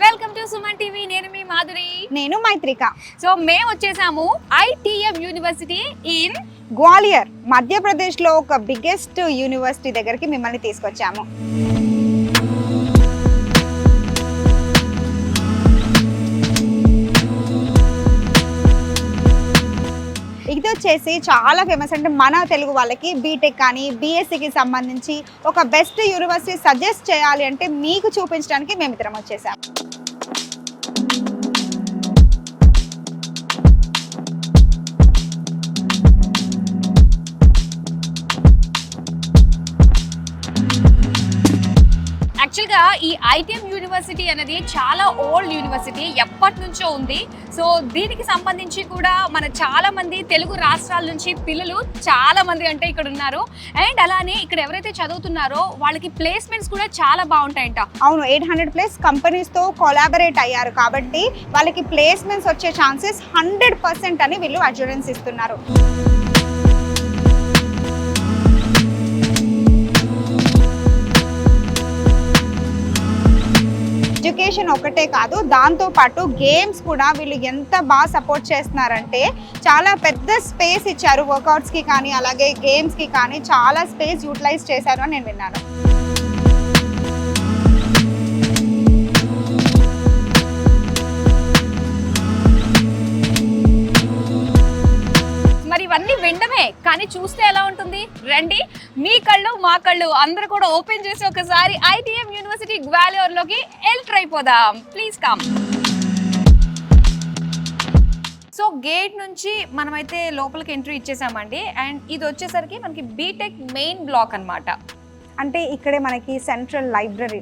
Welcome to Suman TV. నేను మీ మాధురి. నేను మైత్రిక. So మేము వచ్చేసాము ITM యూనివర్సిటీ ఇన్ గ్వాలియర్, మధ్యప్రదేశ్లో ఒక బిగ్గెస్ట్ యూనివర్సిటీ దగ్గరికి మిమ్మల్ని తీసుకొచ్చాము. ఇది వచ్చేసి చాలా ఫేమస్, అంటే మన తెలుగు వాళ్ళకి బీటెక్ కానీ బీఎస్సీకి సంబంధించి ఒక బెస్ట్ యూనివర్సిటీ సజెస్ట్ చేయాలి అంటే మీకు చూపించడానికి మేమిద్దరం వచ్చేసాం. యాక్చువల్గా ఈ ITM యూనివర్సిటీ అనేది చాలా ఓల్డ్ యూనివర్సిటీ, ఎప్పటి నుంచో ఉంది. సో దీనికి సంబంధించి కూడా మన చాలా మంది తెలుగు రాష్ట్రాల నుంచి పిల్లలు చాలా మంది అంటే ఇక్కడ ఉన్నారు. అండ్ అలానే ఇక్కడ ఎవరైతే చదువుతున్నారో వాళ్ళకి ప్లేస్మెంట్స్ కూడా చాలా బాగుంటాయంట. అవును, 800+ కంపెనీస్తో కొలాబరేట్ అయ్యారు కాబట్టి వాళ్ళకి ప్లేస్మెంట్స్ వచ్చే ఛాన్సెస్ 100% అని వీళ్ళు అష్యూరెన్స్ ఇస్తున్నారు. ఎడ్యుకేషన్ ఒకటే కాదు, దాంతో పాటు గేమ్స్ కూడా వీళ్ళు ఎంత బాగా సపోర్ట్ చేస్తున్నారంటే చాలా పెద్ద స్పేస్ ఇచ్చారు వర్కౌట్స్కి కానీ అలాగే గేమ్స్కి కానీ చాలా స్పేస్ యూటిలైజ్ చేశారు అని నేను విన్నాను. మరి ఇవన్నీ వినడమే కానీ చూస్తే ఎలా ఉంటుంది? రండి, మీ కళ్ళు మా కళ్ళు అందరూ కూడా ఓపెన్ చేసి ఒకసారి ITM యూనివర్సిటీ గ్వాలియర్లోకి ఎంటర్ అయిపోదాం. Please come. సో గేట్ నుంచి మనమైతే లోపలికి ఎంట్రీ ఇచ్చేసామండి. అండ్ ఇది వచ్చేసరికి మనకి బీటెక్ మెయిన్ బ్లాక్ అన్నమాట. అంటే ఇక్కడే మనకి సెంట్రల్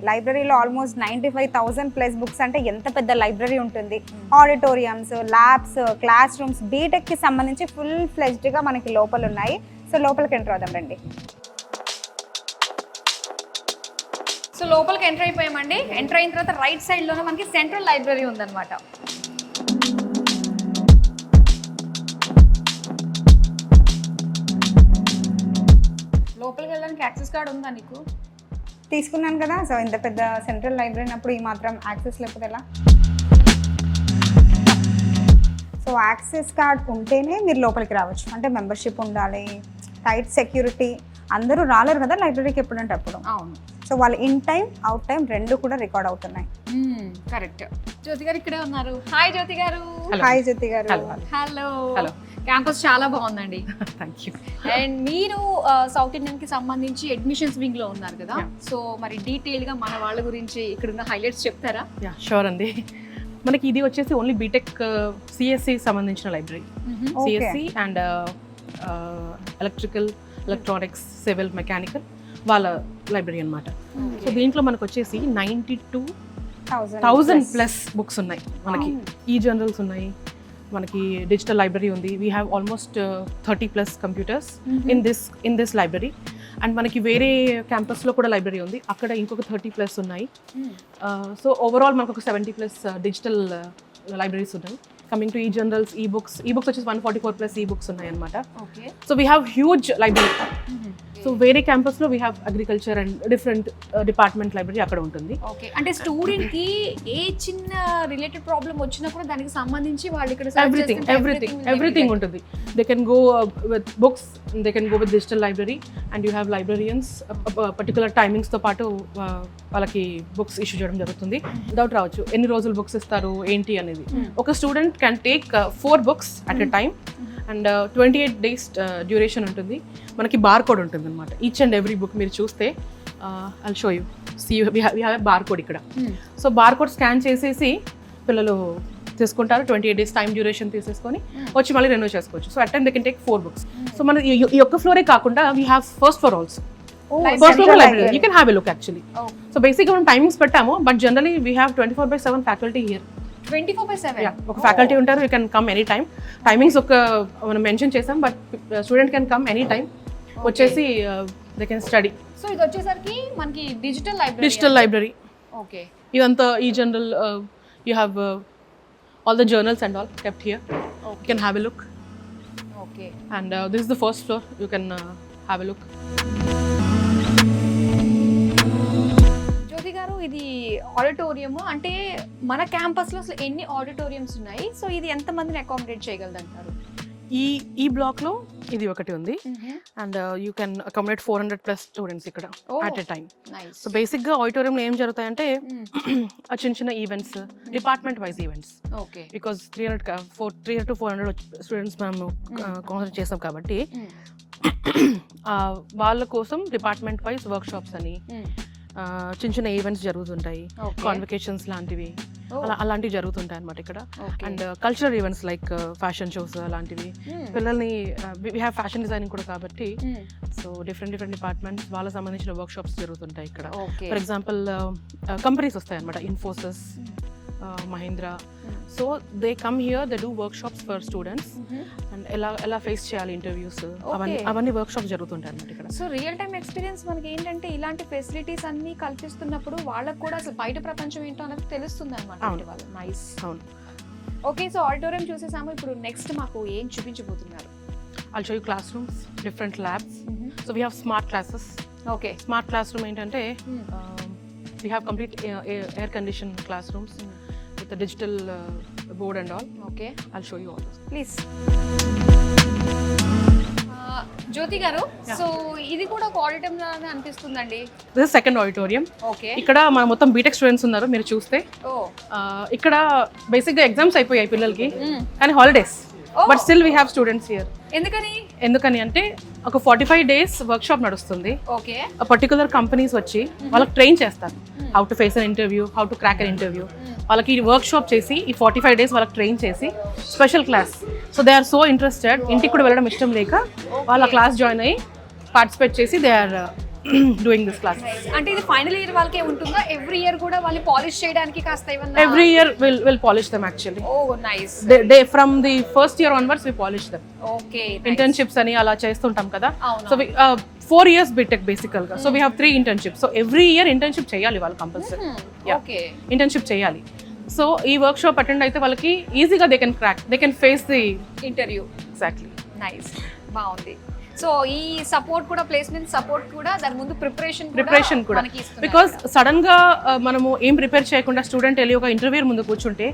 లైబ్రరీలో ఆల్మోస్ట్ 95,000+ బుక్స్, అంటే ఎంత పెద్ద లైబ్రరీ ఉంటుంది. ఆడిటోరియంస్, ల్యాబ్స్, క్లాస్ రూమ్స్, బీటెక్కి సంబంధించి ఫుల్ ఫ్లెజ్డ్గా మనకి లోపల ఉన్నాయి. సో లోపలికి ఎంటర్ అవుదాం రండి. సో లోపలికి ఎంటర్ అయిపోయామండి. ఎంటర్ అయిన తర్వాత రైట్ సైడ్లోనే మనకి సెంట్రల్ లైబ్రరీ ఉందన్నమాట. లోపలికి వెళ్ళడానికి యాక్సెస్ కార్డ్ ఉందా నీకు? తీసుకున్నాను కదా. సో ఇంత పెద్ద సెంట్రల్ లైబ్రరీ అప్పుడు ఈ మాత్రం యాక్సెస్ లేకపోతే ఎలా? సో యాక్సెస్ కార్డ్ ఉంటేనే మీరు లోపలికి రావచ్చు. అంటే మెంబర్షిప్ ఉండాలి, టైట్ సెక్యూరిటీ. అందరూ రాలేరు కదా లైబ్రరీకి ఎప్పుడంటే అప్పుడు. అవును. సో వాళ్ళు ఇన్ టైం అవుట్ టైం రెండు కూడా రికార్డ్ అవుతున్నాయి. కరెక్ట్. జ్యోతి గారు ఇక్కడే ఉన్నారు. హాయ్ జ్యోతి గారు. హాయ్ జ్యోతి గారు. హలో. క్యాంపస్ చాలా బాగుందండి. Thank you. అండ్ మీరు సౌత్ ఇండియన్ కి సంబంధించి అడ్మిషన్స్ వింగ్ లో ఉన్నారు కదా. సో మరి డీటెయిల్ గా మన వాళ్ళ గురించి ఇక్కడ ఉన్న హైలైట్స్ చెప్తారా? షూర్ అండి. మనకి ఇది వచ్చేసి ఓన్లీ బీటెక్ సిఎస్సి సంబంధించిన library. CSC and electrical, electronics, civil, mechanical వాళ్ళ లైబ్రరీ అనమాట. సో దీంట్లో మనకు వచ్చేసి 92,000+ బుక్స్ ఉన్నాయి. మనకి ఈ జర్నల్స్ ఉన్నాయి, మనకి డిజిటల్ లైబ్రరీ ఉంది. We have almost 30+ computers in this library. And మనకి వేరే క్యాంపస్లో కూడా లైబ్రరీ ఉంది, అక్కడ ఇంకొక 30+ ఉన్నాయి. సో ఓవరాల్ మనకు ఒక 70+ డిజిటల్ లైబ్రరీస్ ఉన్నాయి. కమింగ్ టు ఈ జర్నల్స్, ఈ బుక్స్ వచ్చేసి 144+ ఈ బుక్స్ ఉన్నాయి అనమాట. So we have huge library. So వేరే క్యాంపస్లో we have agriculture and different department library అక్కడ ఉంటుంది. ఓకే, అంటే స్టూడెంట్ కి ఏ చిన్న రిలేటెడ్ ప్రాబ్లం వచ్చినా కూడా దానికి సంబంధించి వాళ్ళు ఇక్కడ ఎవ్రీథింగ్ ఉంటుంది. They can go with books, they can go with digital library and you have librarians particular టైమింగ్స్తో పాటు వాళ్ళకి బుక్స్ ఇష్యూ చేయడం జరుగుతుంది. డౌట్ రావచ్చు ఎన్ని రోజులు బుక్స్ ఇస్తారు ఏంటి అనేది. ఒక student can take 4 books at a time and 28 days duration ఉంటుంది. మనకి బార్ కోడ్ ఉంటుంది అనమాట. ఈచ్ అండ్ ఎవ్రీ బుక్ మీరు చూస్తే I'll show you. We have a bar code ఇక్కడ. సో బార్ కోడ్ స్కాన్ చేసేసి పిల్లలు తీసుకుంటారు. 28 days టైం డ్యూరేషన్ తీసేసుకొని వచ్చి మళ్ళీ రెన్యూ చేసుకోవచ్చు. So at time they can take 4 books. So మన ఈ ఒక్క ఫ్లోరే కాకుండా we have first floor also. First floor library you can have a look actually. So బేసిక్గా మనం టైమింగ్స్ పెట్టాము, but generally we have 24/7 faculty here. 24/7 ఒక faculty ఉంటారు. You can come any time. Timings ఒక మనం మెన్షన్ చేసాం, but student can come any time. వచ్చేసి they can study. So ఇది వచ్చేసరికి మనకి డిజిటల్ లైబ్రరీ. ఓకే, ఇదంతా ఈ general you have all the journals and all kept here. You can have a look. Okay, and this is the first floor. You can have a look. Jyothi గారు ఇది auditorium అంటే మన campus లో అసలు ఎన్ని auditoriums ఉన్నాయి, సో ఇది ఎంత మందిని అకామిడేట్ చేయగలదు అంటారు? ఈ బ్లాక్ లో ఇది ఒకటి ఉంది and you can accommodate 400+ students ఇక్కడ at a time. So basic గా ఆడిటోరియంలో ఏం జరుగుతాయంటే చిన్న చిన్న events, department wise events, okay because 300 to 400 students మేము కాన్సన్ట్రేట్ చేస్తాం కాబట్టి వాళ్ళ కోసం డిపార్ట్మెంట్ వైజ్ వర్క్ షాప్స్ అని చిన్న చిన్న ఈవెంట్స్ జరుగుతుంటాయి, కాన్వకేషన్స్ లాంటివి అలాంటివి జరుగుతుంటాయి అనమాట ఇక్కడ. And cultural events like fashion shows అలాంటివి పిల్లల్ని వీ హ్యావ్ ఫ్యాషన్ డిజైనింగ్ కూడా కాబట్టి సో డిఫరెంట్ డిపార్ట్మెంట్స్ వాళ్ళకి సంబంధించిన వర్క్ షాప్స్ జరుగుతుంటాయి ఇక్కడ. ఫర్ ఎగ్జాంపుల్ కంపెనీస్ వస్తాయి అనమాట, Infosys, Mahindra. So they come here, they do work shops for students and ఎలా ఫేస్ చేయాలి ఇంటర్వ్యూస్, అవన్నీ వర్క్ షాప్స్ జరుగుతుంటాయి అనమాట ఇక్కడ. సో రియల్ టైమ్ ఎక్స్పీరియన్స్ మనకి ఏంటంటే ఇలాంటి ఫెసిలిటీస్ అన్ని కల్పిస్తున్నప్పుడు వాళ్ళకు కూడా అసలు బయట ప్రపంచం ఏంటో అనేది తెలుస్తుంది అనమాట. నైస్. అవును. ఓకే, సో ఆడిటోరియం చూసేసాము, ఇప్పుడు నెక్స్ట్ మాకు ఏం చూపించబోతున్నారు? I'll show you classrooms, different labs. So we have smart classes. Okay. Smart classroom ఏంటంటే we have complete air conditioned classrooms with a digital board and all. Okay. I'll show you all this. Please. జ్యోతి గారు, so ఇది కూడా ఒక auditorium లానే అనిపిస్తుందండి. This is second auditorium. Okay. ఇక్కడ మన మొత్తం బీటెక్ స్టూడెంట్స్ ఉన్నారు మీరు చూస్తే. ఇక్కడ బేసిక్గా ఎగ్జామ్స్ అయిపోయాయి పిల్లలకి కానీ holidays, but still we have students here. ఎందుకని అంటే ఒక 45 days వర్క్ షాప్ నడుస్తుంది. ఓకే. పర్టికులర్ కంపెనీస్ వచ్చి వాళ్ళకి ట్రైన్ చేస్తారు, how to face an interview, how to crack an interview. వాళ్ళకి వర్క్ షాప్ చేసి ఈ 45 days వాళ్ళకి ట్రైన్ చేసి special class. So they are so interested, ఇంటికి కూడా వెళ్ళడం ఇష్టం లేక వాళ్ళ క్లాస్ జాయిన్ అయ్యి పార్టిసిపేట్ చేసి they are doing this class. అంటే ఇది ఫైనల్ ఇయర్ వాళ్ళకే ఉంటుందా? ఎవ్రీ ఇయర్ కూడా వాళ్ళు పాలిష్ చేయడానికి కాస్త ఏమన్నా? Every year will polish them actually. Oh nice. They from the first year onwards we polish them. Okay. Internships అని అలా చేస్తుంటాం కదా. సో 4 years బీటెక్ బేసికల్ గా. So we have 3 internships. So every year internship చేయాలి వాళ్ళు కంపల్సరీ. ఓకే. ఇంటర్న్షిప్ చేయాలి. So ఈ వర్క్ షాప్ అటెండ్ అయితే వాళ్ళకి ఈజీగా they can crack, they can face the interview. Exactly. Nice, బాగుంది. సో ఈ సపోర్ట్ కూడా, ప్లేస్మెంట్ సపోర్ట్ కూడా, దాని ముందు ప్రిపరేషన్ కూడా బికాస్ సడన్ గా మనము ఏం ప్రిపేర్ చేయకుండా స్టూడెంట్ వెళ్ళి ఒక ఇంటర్వ్యూ ముందు కూర్చుంటే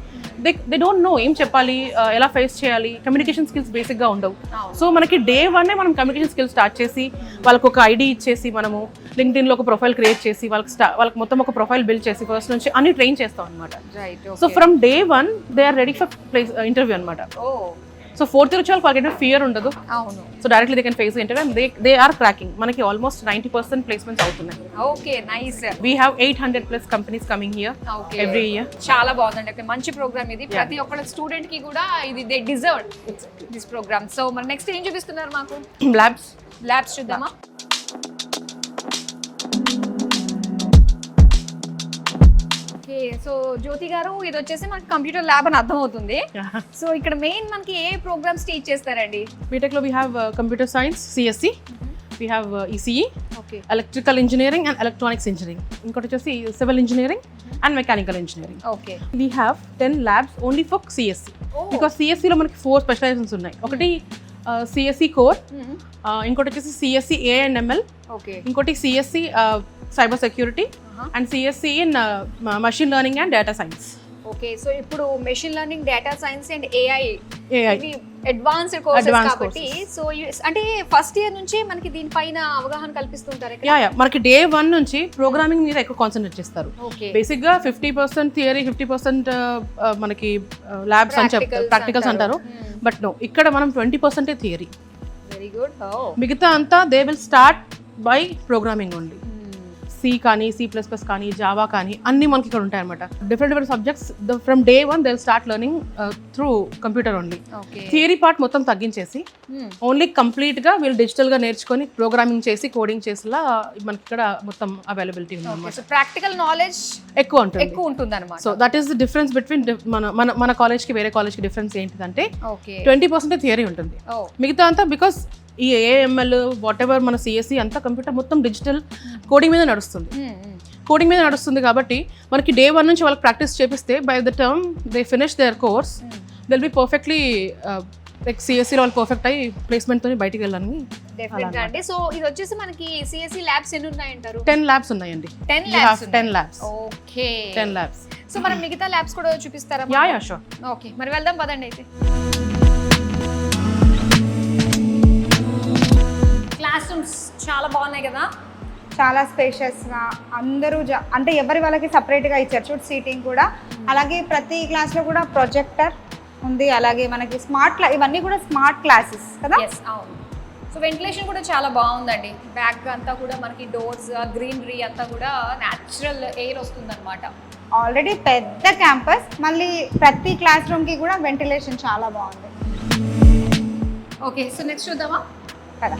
దే డోంట్ నో ఏం చెప్పాలి, ఎలా ఫేస్ చేయాలి, కమ్యూనికేషన్ స్కిల్స్ బేసిక్ గా ఉండవు. సో మనకి Day 1 మనం కమ్యూనికేషన్ స్కిల్స్ స్టార్ట్ చేసి వాళ్ళకి ఒక ఐడి ఇచ్చేసి మనము LinkedIn లో ఒక ప్రొఫైల్ క్రియేట్ చేసి వాళ్ళకి మొత్తం ఒక ప్రొఫైల్ బిల్డ్ చేసి ఫస్ట్ నుంచి అన్ని ట్రైన్ చేస్తాం అనమాట. So from Day 1 they are ready for interview అనమాట. సో 4th year వచ్చి వాళ్ళకి ఫియర్ ఉండదు. అవును. So directly they can face interview and they are cracking. మనకి ఆల్మోస్ట్ 90% ప్లేస్మెంట్స్ అవుతున్నాయి. Okay, nice. We have 800+ companies coming here every year. చాలా బాగుందండి. ఒక మంచి ప్రోగ్రామ్ ఇది. ప్రతి ఒక్క స్టూడెంట్ కి కూడా ఇది they deserve this programme. So మరి నెక్స్ట్ ఏం చూపిస్తున్నారు మాకు? ల్యాబ్స్ చూద్దామా? ఓకే, సో జ్యోతి గారు ఇది వచ్చేసి మనకి కంప్యూటర్ ల్యాబ్ అని అర్థం అవుతుంది. సో ఇక్కడ మెయిన్ మనకి ఏ ప్రోగ్రామ్స్ టీచ్ చేస్తారండి? బీటెక్ లో we have computer science, CSE, we have ECE, electrical engineering and electronics engineering, ఇంకోటి వచ్చేసి civil engineering and mechanical engineering. Okay. We have 10 labs only for CSE because CSE లో మనకి 4 specialisations ఉన్నాయి. ఒకటి CSE core, ఇంకోటి వచ్చేసి CSE AI&ML, ఇంకోటి CSE cyber security and CSE in machine learning and data science. Okay, so ఇప్పుడు machine learning, data science and AI advanced courses కాబట్టి so అంటే ఫస్ట్ ఇయర్ నుంచి మనకి దీనిపైన అవగాహన కల్పిస్తుంటారు. మనకి Day 1 నుంచి ప్రోగ్రామింగ్ మీద ఎక్కువ కాన్సన్ట్రేట్ చేస్తారు. బేసిక్ గా 50% థియరీ, 50% మనకి ల్యాబ్స్ అని చెప్తారు, ప్రాక్టికల్స్ అంటారు. బట్ నో, ఇక్కడ మనం 20% థియరీ. Very good. మిగతా అంతా they will start by programming only. C కానీ, C++ కానీ, జావా కానీ అన్ని మనకి ఇక్కడ ఉంటాయి అనమాట. Different subjects from Day 1 they will start learning through computer only. Theory part మొత్తం తగ్గించేసి ఓన్లీ కంప్లీట్ గా వీళ్ళు డిజిటల్ గా నేర్చుకొని ప్రోగ్రామింగ్ చేసి, కోడింగ్ చేసేలా మనకి ఇక్కడ మొత్తం అవైలబిలిటీ ఉంది. ప్రాక్టికల్ నాలెడ్జ్ ఎక్కువ ఉంటుంది అనమాట. So that is the difference between మన కాలేజ్ కి వేరే కాలేజ్ కి డిఫరెన్స్ ఏంటిదంటే 20% థియరీ ఉంటుంది, మిగతా అంతా బికాస్ ఈ AML వాట్ ఎవర్ మన CSE అంతా కంప్యూటర్ మొత్తం డిజిటల్ కోడింగ్ మీద నడుస్తుంది కాబట్టి మనకి Day 1 నుంచి వాళ్ళకి ప్రాక్టీస్ చేపిస్తే by the term they finish their course they will be perfectly like సిఎస్సిలో వాళ్ళు పర్ఫెక్ట్ అయ్యి ప్లేస్మెంట్తో బయటికి వెళ్ళాలని డెఫినెట్ గా అండి. సో ఇది వచ్చేసి మనకి సిఎస్సి ల్యాబ్స్ ఎన్ని ఉన్నాయంటారు? 10 ల్యాబ్స్ ఉన్నాయండి. 10 labs. 10 labs. Okay, 10 labs. So మనం మిగతా ల్యాబ్స్ కూడా చూపిస్తారా? Yeah sure. ఓకే, మరి వెళ్దాం పదండి అయితే. క్లాస్ రూమ్స్ చాలా బాగున్నాయి కదా. చాలా స్పేషియస్గా అందరూ అంటే ఎవరి వాళ్ళకి సపరేట్గా ఇచ్చారు చూడు సీటింగ్ కూడా. అలాగే ప్రతి క్లాస్లో కూడా ప్రొజెక్టర్ ఉంది. అలాగే మనకి ఇవన్నీ కూడా స్మార్ట్ క్లాసెస్ కదా. ఎస్, అవును. సో వెంటిలేషన్ కూడా చాలా బాగుందండి. బ్యాక్ అంతా కూడా మనకి డోర్స్, గ్రీనరీ అంతా కూడా న్యాచురల్ ఎయిర్ వస్తుందన్నమాట. ఆల్రెడీ పెద్ద క్యాంపస్, మళ్ళీ ప్రతి క్లాస్ రూమ్కి కూడా వెంటిలేషన్ చాలా బాగుంది. ఓకే, సో నెక్స్ట్ చూద్దామా కదా.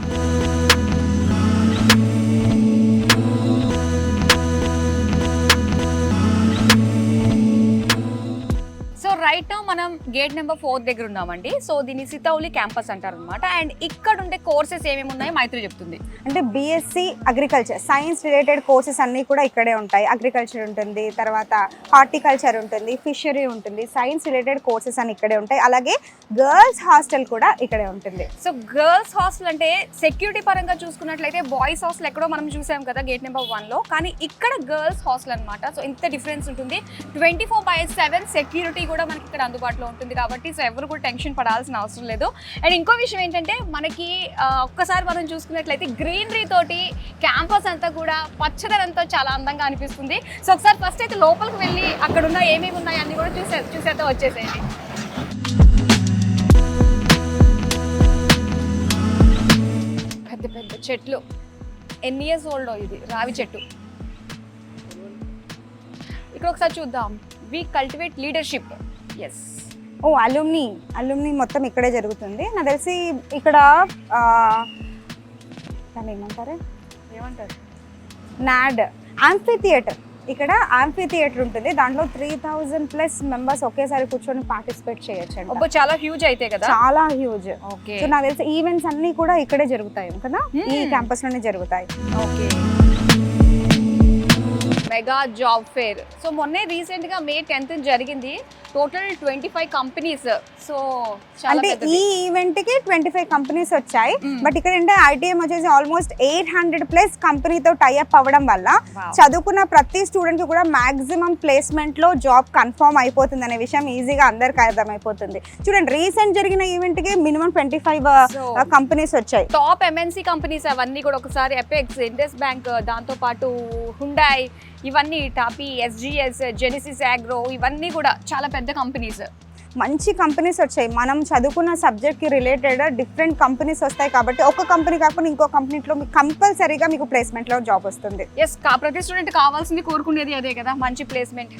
సో రైట్ నౌ మనం గేట్ నెంబర్ 4 దగ్గర ఉన్నామండి. సో దీన్ని సితౌలి క్యాంపస్ అంటారు అనమాట. అండ్ ఇక్కడ ఉండే కోర్సెస్ ఏమేమి ఉన్నాయో మైత్రి చెప్తుంది. అంటే BSc agriculture science related courses అన్నీ కూడా ఇక్కడే ఉంటాయి. అగ్రికల్చర్ ఉంటుంది, తర్వాత హార్టికల్చర్ ఉంటుంది, ఫిషరీ ఉంటుంది, సైన్స్ రిలేటెడ్ కోర్సెస్ అన్ని ఇక్కడే ఉంటాయి. అలాగే గర్ల్స్ హాస్టల్ కూడా ఇక్కడే ఉంటుంది. సో గర్ల్స్ హాస్టల్ అంటే సెక్యూరిటీ పరంగా చూసుకున్నట్లయితే బాయ్స్ హాస్టల్ ఎక్కడో మనం చూసాం కదా గేట్ నెంబర్ 1లో, కానీ ఇక్కడ గర్ల్స్ హాస్టల్ అనమాట. సో ఇంత డిఫరెన్స్ ఉంటుంది. 24/7 సెక్యూరిటీ కూడా మనకి ఇక్కడ అందుబాటులో ఉంటుంది కాబట్టి సో ఎవరు కూడా టెన్షన్ పడాల్సిన అవసరం లేదు. అండ్ ఇంకో విషయం ఏంటంటే మనకి ఒక్కసారి మనం చూసుకున్నట్లయితే గ్రీనరీ తోటి క్యాంపస్ అంతా కూడా పచ్చదనంతో చాలా అందంగా అనిపిస్తుంది. సో ఒకసారి ఫస్ట్ అయితే లోపలికి వెళ్ళి అక్కడ ఉన్న ఏమేమి ఉన్నాయి అన్ని కూడా చూసేస్తే వచ్చేసేయండి. పెద్ద పెద్ద చెట్లు, ఎన్ని ఇయర్స్ ఓల్డ్ ఇది రావి చెట్టు. ఇక్కడ ఒకసారి చూద్దాం. వి కల్టివేట్ లీడర్షిప్. ఎస్, ఓ అలుమ్ని మొత్తం ఇక్కడే జరుగుతుంది. నాకు తెలిసి ఇక్కడ దాన్ని ఏమంటారు నాడ్ ఆంఫీ థియేటర్. ఇక్కడ ఆంఫీ థియేటర్ ఉంటుంది. దాంట్లో 3000+ మెంబర్స్ ఒకేసారి కూర్చొని పార్టిసిపేట్ చేయొచ్చు. చాలా హ్యూజ్ అయితే కదా. చాలా హ్యూజ్. ఓకే, సో నాకు తెలిసి ఈవెంట్స్ అన్ని కూడా ఇక్కడే జరుగుతాయి కదా, ఈ క్యాంపస్ లోనే జరుగుతాయి. Okay. Mega job fair. So మొన్నే రీసెంట్ గా May 10th జరిగింది. Total 25 companies. సో అంటే ఈ ఈవెంట్ కి 25 కంపెనీస్ వచ్చాయి. బట్ ఇక్కడ ఏంటంటే ఐటీఎం వచ్చేసి ఆల్మోస్ట్ 800+ కంపెనీతో టైఅప్ అవ్వడం వల్ల చదువుకున్న ప్రతి స్టూడెంట్ కి కూడా మాక్సిమం ప్లేస్మెంట్ లో జాబ్ కన్ఫర్మ్ అయిపోతుంది అనే విషయం ఈజీగా అందరికి అర్థమైపోతుంది. చూడండి, రీసెంట్ జరిగిన ఈవెంట్ కి మినిమం 25 కంపెనీస్ వచ్చాయి. టాప్ ఎంఎన్సీ కంపెనీస్ అవన్నీ కూడా ఒకసారి ఎపెక్స్, ఇండస్ బ్యాంక్, దాంతో పాటు హుండాయ్, ఇవన్నీ టాపీ, ఎస్జిఎస్, జెనిసిస్ అగ్రో, ఇవన్నీ కూడా చాలా పెద్ద కంపెనీస్. మంచి కంపెనీస్ వచ్చాయి. మనం చదువుకున్న సబ్జెక్ట్కి రిలేటెడ్ డిఫరెంట్ కంపెనీస్ వస్తాయి కాబట్టి ఒక కంపెనీ కాకుండా ఇంకో కంపెనీలో మీకు కంపల్సరీగా మీకు ప్లేస్మెంట్లో జాబ్ వస్తుంది. ఎస్, ప్రతి స్టూడెంట్ కావాల్సింది కోరుకునేది అదే కదా, మంచి ప్లేస్మెంట్.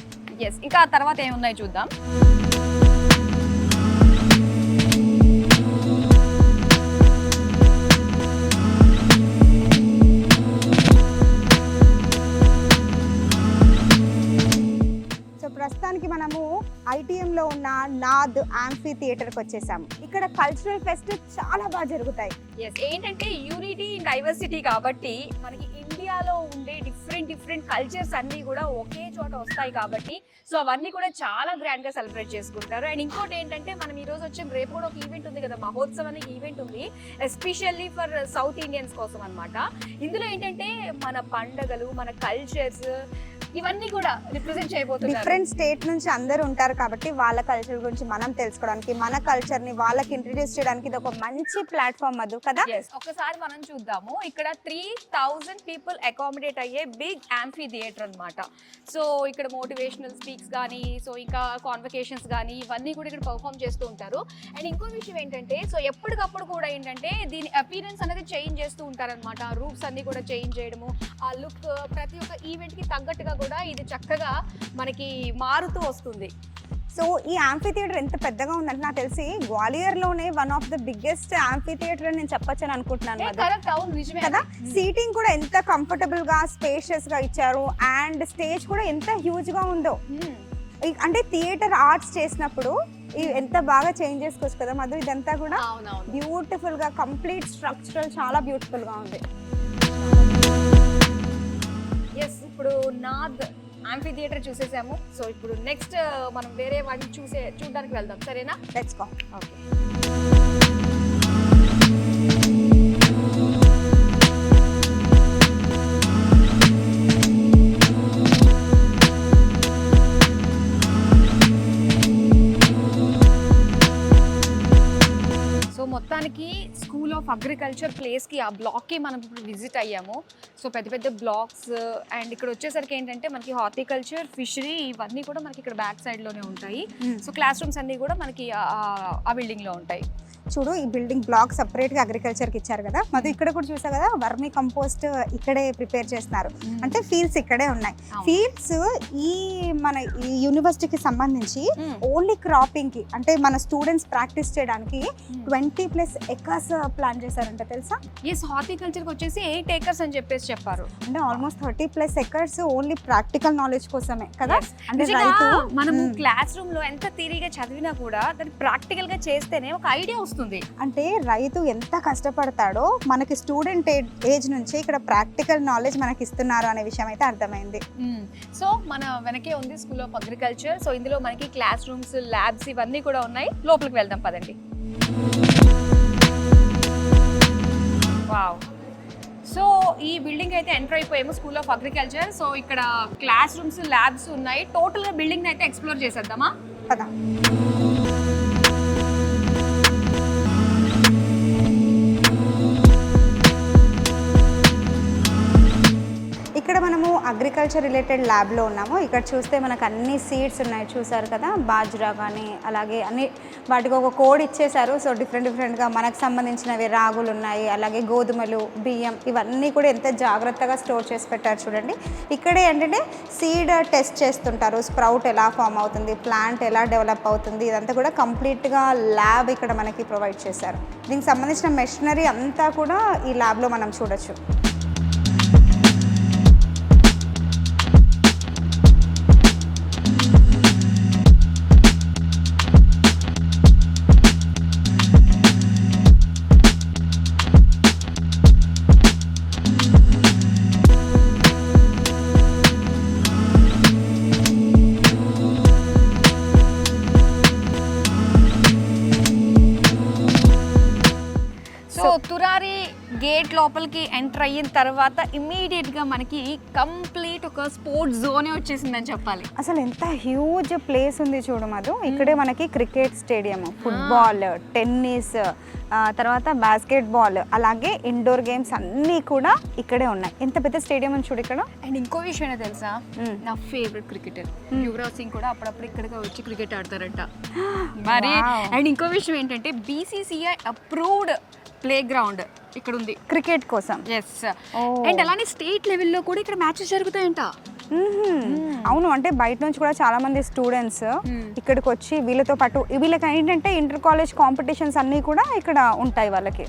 ఎస్, ఇంకా ఆ తర్వాత ఏమున్నాయి చూద్దాం. ప్రస్తుతానికి మనము ఐటీఎంలో ఉన్న నాద్ ఆంఫీ థియేటర్కి వచ్చేసాము. ఇక్కడ కల్చరల్ ఫెస్ట్ చాలా బాగా జరుగుతాయి. ఎస్, ఏంటంటే యూనిటీ ఇన్ డైవర్సిటీ కాబట్టి మనకి ఇండియాలో ఉండే డిఫరెంట్ కల్చర్స్ అన్నీ కూడా ఒకే చోట వస్తాయి కాబట్టి సో అవన్నీ కూడా చాలా గ్రాండ్ గా సెలబ్రేట్ చేసుకుంటారు. అండ్ ఇంకోటి ఏంటంటే మనం ఈ రోజు వచ్చే రేపు కూడా ఒక ఈవెంట్ ఉంది కదా, మహోత్సవ్ అనే ఈవెంట్ ఉంది, ఎస్పెషల్లీ ఫర్ సౌత్ ఇండియన్స్ కోసం అన్నమాట. ఇందులో ఏంటంటే మన పండగలు, మన కల్చర్స్ ఇవన్నీ కూడా రిప్రజెంట్ చేయబోతున్నారు. డిఫరెంట్ స్టేట్ నుంచి అందరూ ఉంటారు కాబట్టి వాళ్ళ కల్చర్ గురించి మనం తెలుసుకోవడానికి, మన కల్చర్ ని వాళ్ళకి ఇంట్రడ్యూస్ చేయడానికి ఇది ఒక మంచి ప్లాట్ఫామ్ అది కదా. ఒకసారి మనం చూద్దాము. ఇక్కడ 3000 పీపుల్ అకామిడేట్ అయ్యే బిగ్ యాంఫీ థియేటర్ అన్నమాట. సో ఇక్కడ మోటివేషనల్ స్పీక్స్ కానీ, సో ఇంకా కాన్వకేషన్స్ కానీ ఇవన్నీ కూడా ఇక్కడ పర్ఫామ్ చేస్తూ ఉంటారు. అండ్ ఇంకో విషయం ఏంటంటే సో ఎప్పటికప్పుడు కూడా ఏంటంటే దీని అపీరెన్స్ అనేది చేంజ్ చేస్తూ ఉంటారనమాట. రూప్స్ అన్ని కూడా చేంజ్ చేయడము, ఆ లుక్ ప్రతి ఒక్క ఈవెంట్ కి తగ్గట్టుగా కూడా ఇది చక్కగా మనకి మారుతూ వస్తుంది. సో ఈ యాంఫీ థియేటర్ ఎంత పెద్దగా ఉందంటే నాకు తెలిసి గ్వాలియర్లోనే one of the biggest amphitheatre అని నేను చెప్పొచ్చని అనుకుంటున్నాను కదా. సీటింగ్ కూడా ఎంత కంఫర్టబుల్ గా స్పేషియస్ గా ఇచ్చారు. అండ్ స్టేజ్ కూడా ఎంత హ్యూజ్ గా ఉందో. అంటే థియేటర్ ఆర్ట్స్ చేసినప్పుడు ఎంత బాగా చేంజ్ చేసుకోవచ్చు కదా మధు. ఇదంతా కూడా బ్యూటిఫుల్ గా కంప్లీట్ స్ట్రక్చరల్ చాలా బ్యూటిఫుల్ గా ఉంది. ఎస్, ఇప్పుడు నాద్ యాంఫీ థియేటర్ చూసేసాము. సో ఇప్పుడు నెక్స్ట్ మనం వేరే వాటిని చూడడానికి వెళ్దాం, సరేనా? Let's go. ఓకే. మొత్తానికి స్కూల్ ఆఫ్ అగ్రికల్చర్ ప్లేస్కి ఆ బ్లాక్కి మనం ఇప్పుడు విజిట్ అయ్యాము. సో పెద్ద పెద్ద బ్లాక్స్ అండ్ ఇక్కడ వచ్చేసరికి ఏంటంటే మనకి హార్టికల్చర్, ఫిషరీ ఇవన్నీ కూడా మనకి ఇక్కడ బ్యాక్ సైడ్లోనే ఉంటాయి. సో క్లాస్ రూమ్స్ అన్నీ కూడా మనకి ఆ బిల్డింగ్లో ఉంటాయి. చూడు ఈ బిల్డింగ్ బ్లాక్ సపరేట్గా అగ్రికల్చర్కి ఇచ్చారు కదా, మరి ఇక్కడ కూడా చూసా కదా వర్మీ కంపోస్ట్ ఇక్కడే ప్రిపేర్ చేస్తున్నారు. అంటే ఫీల్డ్స్ ఇక్కడే ఉన్నాయి. ఫీల్డ్స్ ఈ మన ఈ యూనివర్సిటీకి సంబంధించి ఓన్లీ క్రాపింగ్కి అంటే మన స్టూడెంట్స్ ప్రాక్టీస్ చేయడానికి 20+ ఎకర్స్ ప్లాన్ చేశారంట తెలుసా? ఎస్, హార్టికల్చర్కి వచ్చేసి 8 acres అని చెప్పారు. అంటే almost 30+ acres only practical knowledge కోసమే కదా. అంటే మనము క్లాస్ రూమ్ లో ఎంత థియరీగా చదివినా కూడా దాన్ని ప్రాక్టికల్ గా చేస్తేనే ఒక ఐడియా వస్తుంది. అంటే రైతు ఎంత కష్టపడతాడో మనకి స్టూడెంట్ ఏజ్ నుంచి ఇక్కడ ప్రాక్టికల్ నాలెడ్జ్ మనకి ఇస్తున్నారు అనే విషయం అయితే అర్థమైంది. సో మన వెనకే ఉంది స్కూల్ ఆఫ్ అగ్రికల్చర్. సో ఇందులో మనకి క్లాస్ రూమ్స్, ల్యాబ్స్ ఇవన్నీ కూడా ఉన్నాయి. లోపలికి వెళ్దాం పదండి. వావ్, సో ఈ బిల్డింగ్ అయితే ఎంటర్ అయిపోయాము, స్కూల్ ఆఫ్ అగ్రికల్చర్. సో ఇక్కడ క్లాస్ రూమ్స్, ల్యాబ్స్ ఉన్నాయి. టోటల్గా బిల్డింగ్ అయితే ఎక్స్ప్లోర్ చేసేద్దామా? కదా. ఇక్కడ మనము అగ్రికల్చర్ రిలేటెడ్ ల్యాబ్లో ఉన్నాము. ఇక్కడ చూస్తే మనకు అన్ని సీడ్స్ ఉన్నాయి, చూసారు కదా. బాజ్రా కానీ అలాగే అన్ని వాటికి ఒక కోడ్ ఇచ్చేశారు. సో డిఫరెంట్గా మనకు సంబంధించినవి రాగులు ఉన్నాయి, అలాగే గోధుమలు, బియ్యం ఇవన్నీ కూడా ఎంత జాగ్రత్తగా స్టోర్ చేసి పెట్టారు చూడండి. ఇక్కడే ఏంటంటే సీడ్ టెస్ట్ చేస్తుంటారు, స్ప్రౌట్ ఎలా ఫామ్ అవుతుంది, ప్లాంట్ ఎలా డెవలప్ అవుతుంది, ఇదంతా కూడా కంప్లీట్గా ల్యాబ్ ఇక్కడ మనకి ప్రొవైడ్ చేశారు. దీనికి సంబంధించిన మెషినరీ అంతా కూడా ఈ ల్యాబ్లో మనం చూడొచ్చు. తురారి గేట్ లోపలికి ఎంటర్ అయిన తర్వాత ఇమ్మీడియట్ గా మనకి కంప్లీట్ ఒక స్పోర్ట్స్ జోనే వచ్చేసిందని చెప్పాలి. అసలు ఎంత హ్యూజ్ ప్లేస్ ఉంది చూడు మధు. ఇక్కడే మనకి క్రికెట్ స్టేడియం, ఫుట్బాల్, టెన్నిస్, తర్వాత బాస్కెట్బాల్, అలాగే ఇండోర్ గేమ్స్ అన్నీ కూడా ఇక్కడే ఉన్నాయి. ఎంత పెద్ద స్టేడియం అని చూడు ఇక్కడ. అండ్ ఇంకో విషయం ఏంటో తెలుసా, నా ఫేవరెట్ క్రికెటర్ యువరాజ్ సింగ్ కూడా అప్పుడప్పుడు ఇక్కడికి వచ్చి క్రికెట్ ఆడతారంట మరి. అండ్ ఇంకో విషయం ఏంటంటే BCCI అప్రూవ్డ్ ప్లే గ్రౌండ్ ఇక్కడ ఉంది క్రికెట్ కోసం. ఎస్, అండ్ అలానే స్టేట్ లెవెల్లో కూడా ఇక్కడ మ్యాచెస్ జరుగుతాయంట. అవును, అంటే బయట నుంచి కూడా చాలా మంది స్టూడెంట్స్ ఇక్కడికి వచ్చి వీళ్ళతో పాటు వీళ్ళకి ఏంటంటే ఇంటర్ కాలేజ్ కాంపిటీషన్స్ అన్నీ కూడా ఇక్కడ ఉంటాయి వాళ్ళకి.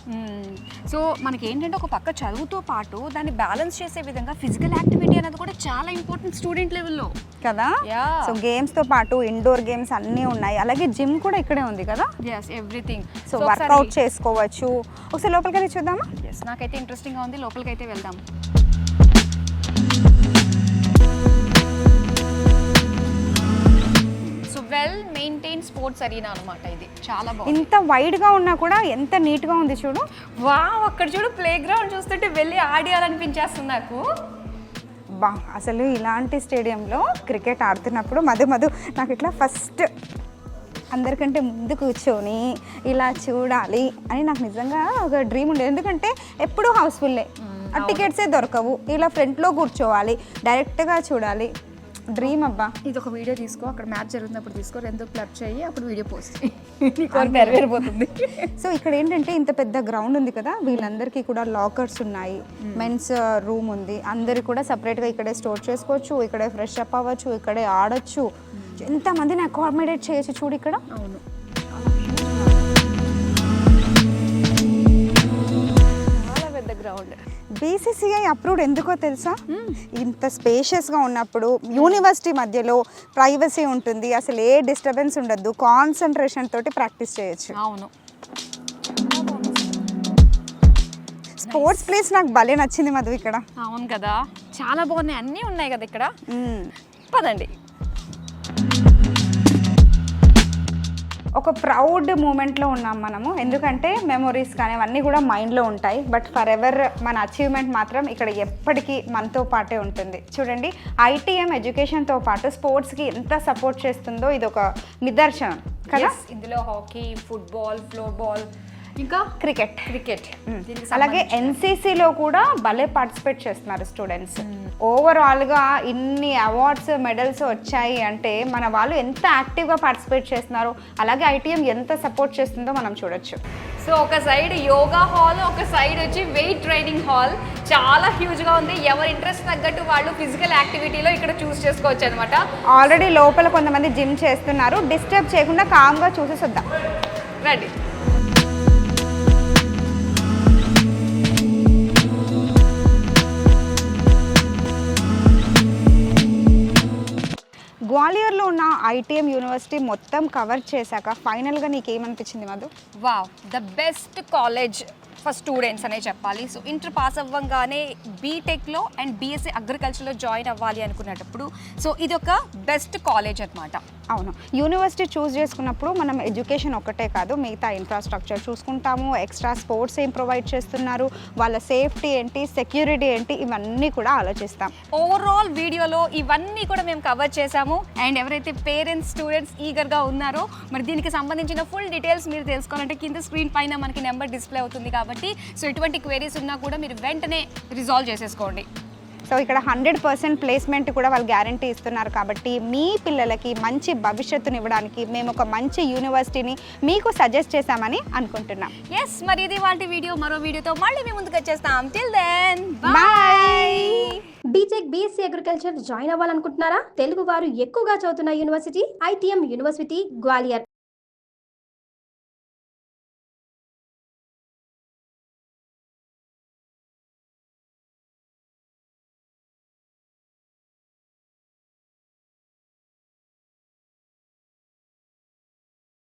సో మనకి ఏంటంటే ఒక పక్క చదువుతో పాటు దాన్ని బ్యాలెన్స్ చేసే విధంగా ఫిజికల్ యాక్టివిటీ అనేది కూడా చాలా ఇంపార్టెంట్ స్టూడెంట్ లెవెల్లో కదా. సో గేమ్స్ తో పాటు ఇండోర్ గేమ్స్ అన్నీ ఉన్నాయి, అలాగే జిమ్ కూడా ఇక్కడే ఉంది కదా. ఎవ్రీథింగ్. సో వర్కౌట్ చేసుకోవచ్చు. ఒకసారి లోపలికి వెళ్ళి చూద్దామా? నాకైతే ఇంట్రెస్టింగ్ గా ఉంది, లోపలికి అయితే వెళ్దాం. వెల్ మెయింటైన్ స్పోర్ట్స్ అరీనా అన్నమాట ఇది. చాలా బాగుంది. ఇంత వైడ్ గా ఉన్నా కూడా ఎంత నీట్ గా ఉంది చూడు. వావ్, అక్కడ చూడు ప్లే గ్రౌండ్ చూస్తుంటే వెళ్ళి ఆడియాలనిపించేస్తుంది నాకు. బా, అసలు ఇలాంటి స్టేడియంలో క్రికెట్ ఆడుతున్నప్పుడు మధు నాకు ఇట్లా ఫస్ట్ అందరికంటే ముందు కూర్చొని ఇలా చూడాలి అని నాకు నిజంగా ఒక డ్రీమ్ ఉండేది. ఎందుకంటే ఎప్పుడూ హౌస్ఫుల్లే, టికెట్సే దొరకవు, ఇలా ఫ్రంట్లో కూర్చోవాలి, డైరెక్ట్గా చూడాలి. డ్రీమ్ అబ్బా. ఇది ఒక వీడియో తీసుకో, అక్కడ మ్యాచ్ జరుగుతున్నప్పుడు తీసుకో, రెండు క్లబ్ చేయి, అప్పుడు వీడియో పోస్ట్ నెరవేరిపోతుంది. సో ఇక్కడ ఏంటంటే ఇంత పెద్ద గ్రౌండ్ ఉంది కదా, వీళ్ళందరికీ కూడా లాకర్స్ ఉన్నాయి, మెన్స్ రూమ్ ఉంది, అందరు కూడా సపరేట్గా ఇక్కడే స్టోర్ చేసుకోవచ్చు, ఇక్కడే ఫ్రెష్ అప్ అవ్వచ్చు, ఇక్కడే ఆడొచ్చు, ఎంతమందిని అకామిడేట్ చేయొచ్చు చూడు ఇక్కడ. అవును, చాలా పెద్ద గ్రౌండ్. BCCI అప్రూవ్డ్ ఎందుకో తెలుసా? ఇంత స్పేషియస్గా ఉన్నప్పుడు యూనివర్సిటీ మధ్యలో ప్రైవసీ ఉంటుంది, అసలు ఏ డిస్టర్బెన్స్ ఉండదు, కాన్సన్ట్రేషన్ తోటి ప్రాక్టీస్ చేయొచ్చు. అవును, స్పోర్ట్స్ ప్లేస్ నాకు భలే నచ్చింది మధు ఇక్కడ. అవును కదా, చాలా బాగున్నాయి, అన్నీ ఉన్నాయి కదా ఇక్కడ. పదండి. ఒక ప్రౌడ్ మూమెంట్లో ఉన్నాం మనము, ఎందుకంటే మెమొరీస్ కానీ అవన్నీ కూడా మైండ్లో ఉంటాయి. బట్ ఫర్ ఎవర్ మన అచీవ్మెంట్ మాత్రం ఇక్కడ ఎప్పటికీ మనతో పాటే ఉంటుంది. చూడండి, ఐటీఎం ఎడ్యుకేషన్తో పాటు స్పోర్ట్స్కి ఎంత సపోర్ట్ చేస్తుందో ఇది ఒక నిదర్శనం కదా. ఇందులో హాకీ, ఫుట్బాల్, ఫ్లోర్బాల్, ఇంకా క్రికెట్. అలాగే ఎన్సీసీలో కూడా భలే పార్టిసిపేట్ చేస్తున్నారు స్టూడెంట్స్. ఓవరాల్గా ఇన్ని అవార్డ్స్, మెడల్స్ వచ్చాయి అంటే మన వాళ్ళు ఎంత యాక్టివ్గా పార్టిసిపేట్ చేస్తున్నారు, అలాగే ఐటీఎం ఎంత సపోర్ట్ చేస్తుందో మనం చూడొచ్చు. సో ఒక సైడ్ యోగా హాల్, ఒక సైడ్ వచ్చి వెయిట్ ట్రైనింగ్ హాల్, చాలా హ్యూజ్గా ఉంది. ఎవరి ఇంట్రెస్ట్ తగ్గట్టు వాళ్ళు ఫిజికల్ యాక్టివిటీలో ఇక్కడ చూస్ చేసుకోవచ్చు అనమాట. ఆల్రెడీ లోపల కొంతమంది జిమ్ చేస్తున్నారు. డిస్టర్బ్ చేయకుండా కామ్గా చూసేసి వద్దాం, రండి. గ్వాలియర్లో ఉన్న ఐటీఎం యూనివర్సిటీ మొత్తం కవర్ చేశాక ఫైనల్గా నీకేమనిపించింది Madhu? Wow, the best college for students అనే చెప్పాలి. సో ఇంటర్ పాస్ అవ్వగానే బీటెక్లో అండ్ బీఎస్సీ అగ్రికల్చర్లో జాయిన్ అవ్వాలి అనుకునేటప్పుడు సో ఇది ఒక బెస్ట్ కాలేజ్ అనమాట. అవును, యూనివర్సిటీ చూస్ చేసుకున్నప్పుడు మనం ఎడ్యుకేషన్ ఒక్కటే కాదు, మిగతా ఇన్ఫ్రాస్ట్రక్చర్ చూసుకుంటాము, ఎక్స్ట్రా స్పోర్ట్స్ ఏం ప్రొవైడ్ చేస్తున్నారు, వాళ్ళ సేఫ్టీ ఏంటి, సెక్యూరిటీ ఏంటి, ఇవన్నీ కూడా ఆలోచిస్తాం. ఓవరాల్ వీడియోలో ఇవన్నీ కూడా మేము కవర్ చేసాము. అండ్ ఎవరైతే పేరెంట్స్, స్టూడెంట్స్ ఈగర్గా ఉన్నారో మరి దీనికి సంబంధించిన ఫుల్ డీటెయిల్స్ మీరు తెలుసుకోవాలంటే కింద స్క్రీన్ పైన మనకి నెంబర్ డిస్ప్లే అవుతుంది కాబట్టి సో ఎటువంటి క్వైరీస్ ఉన్నా కూడా మీరు వెంటనే రిజాల్వ్ చేసేసుకోండి. సో ఇక్కడ 100% ప్లేస్మెంట్ కూడా వాళ్ళు గ్యారంటీ ఇస్తున్నారు కాబట్టి మీ పిల్లలకి మంచి భవిష్యత్తుని ఇవ్వడానికి మేము ఒక మంచి యూనివర్సిటీని మీకు సజెస్ట్ చేశామని అనుకుంటున్నాం. ఎస్, మరి ఇది వాటి వీడియో. మరో వీడియోతో మళ్ళీ మేము ముందుకు వచ్చేస్తాం. Till then bye. BTech, BSc agriculture join అవ్వాలనుకుంటున్నారా? తెలుగు వారు ఎక్కువగా చదువుతున్న యూనివర్సిటీ ఐటీఎం యూనివర్సిటీ గ్వాలియర్.